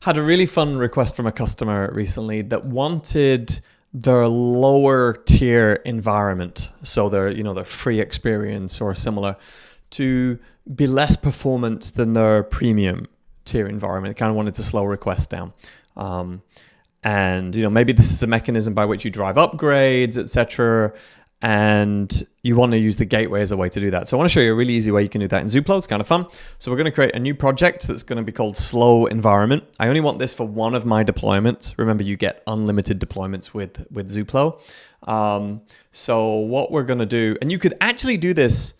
Had a really fun request from a customer recently that wanted their lower tier environment, so their free experience or similar, to be less performant than their premium tier environment. They kind of wanted to slow requests down. And maybe this is a mechanism by which you drive upgrades, etc. And you want to use the gateway as a way to do that. So I want to show you a really easy way you can do that in Zuplo. It's kind of fun. So we're going to create a new project that's going to be called Slow Environment. I only want this for one of my deployments. Remember, you get unlimited deployments with Zuplo. So what we're going to do, and you could actually do this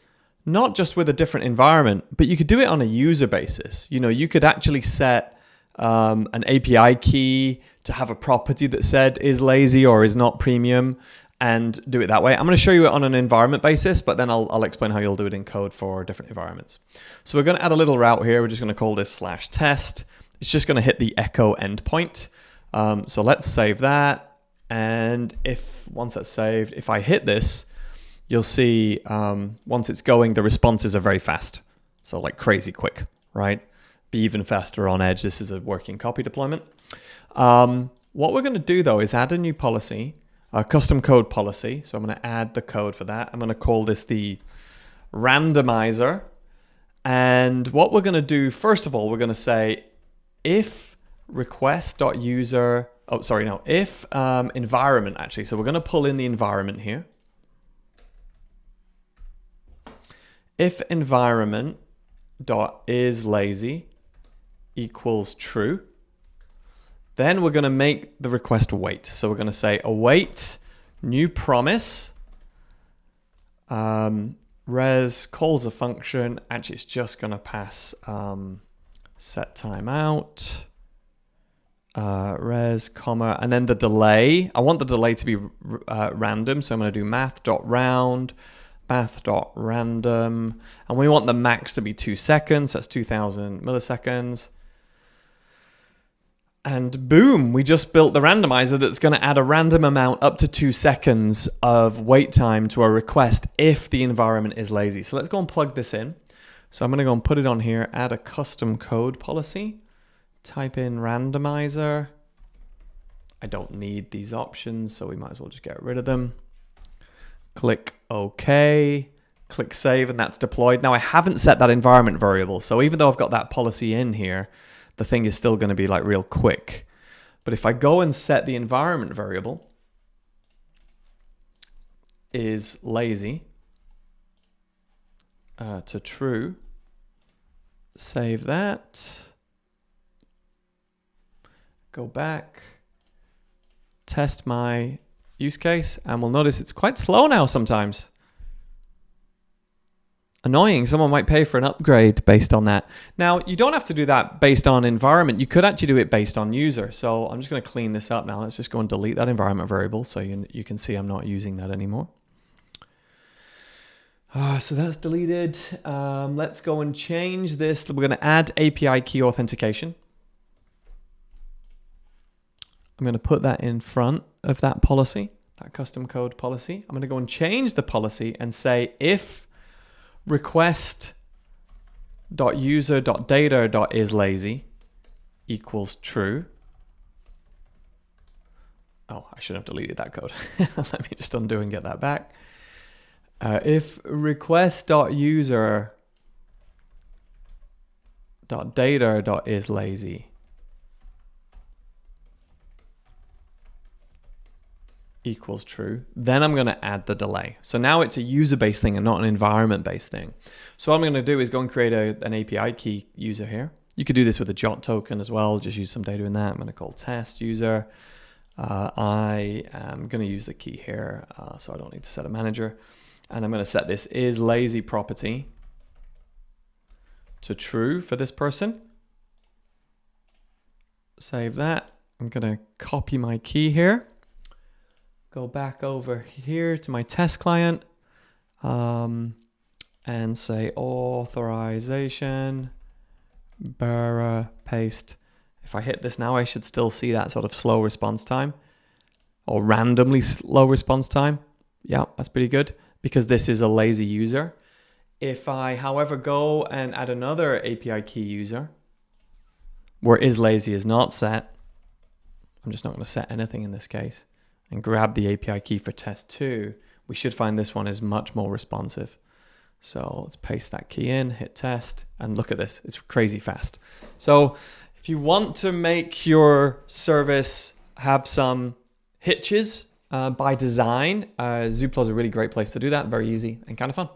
not just with a different environment, but you could do it on a user basis. You could actually set an API key to have a property that said is lazy or is not premium, and do it that way. I'm going to show you it on an environment basis, but then I'll explain how you'll do it in code for different environments. So we're going to add a little route here. We're just going to call this /test. It's just going to hit the echo endpoint. So let's save that. And once that's saved, if I hit this, you'll see once it's going, the responses are very fast. So like crazy quick, right? Be even faster on edge. This is a working copy deployment. What we're going to do though is add a new policy, a custom code policy. So I'm going to add the code for that. I'm going to call this the randomizer. And what we're going to do, first of all, we're going to say if request.user, if environment actually. So we're going to pull in the environment here. If environment.isLazy equals true, then we're going to make the request wait. So we're going to say await new promise. Res calls a function. Actually, it's just going to pass set timeout. Res, comma, and then the delay. I want the delay to be random. So I'm going to do math.round, math.random. And we want the max to be 2 seconds. That's 2000 milliseconds. And boom, we just built the randomizer that's going to add a random amount up to 2 seconds of wait time to a request if the environment is lazy. So let's go and plug this in. So I'm going to go and put it on here, add a custom code policy, type in randomizer. I don't need these options, so we might as well just get rid of them. Click OK, click save, and that's deployed. Now I haven't set that environment variable. So even though I've got that policy in here, the thing is still going to be like real quick. But if I go and set the environment variable is lazy to true, save that, go back, test my use case, and we'll notice it's quite slow now sometimes. Annoying. Someone might pay for an upgrade based on that. Now, you don't have to do that based on environment. You could actually do it based on user. So I'm just going to clean this up now. Let's just go and delete that environment variable so you can see I'm not using that anymore. So that's deleted. Let's go and change this. We're going to add API key authentication. I'm going to put that in front of that policy, that custom code policy. I'm going to go and change the policy and say if request.user.data.isLazy equals true. Oh, I should have deleted that code. Let me just undo and get that back. If request.user.data.isLazy equals true, then I'm going to add the delay. So now it's a user-based thing and not an environment-based thing. So what I'm going to do is go and create an API key user here. You could do this with a JOT token as well. Just use some data in that. I'm going to call test user. I am going to use the key here, so I don't need to set a manager. And I'm going to set this is lazy property to true for this person. Save that. I'm going to copy my key here. Go back over here to my test client and say authorization, bearer, paste. If I hit this now, I should still see that sort of slow response time or randomly slow response time. Yeah, that's pretty good because this is a lazy user. If I, however, go and add another API key user, where is lazy is not set. I'm just not going to set anything in this case, and grab the API key for test 2, we should find this one is much more responsive. So let's paste that key in, hit test, and look at this. It's crazy fast. So if you want to make your service have some hitches by design, Zuplo is a really great place to do that. Very easy and kind of fun.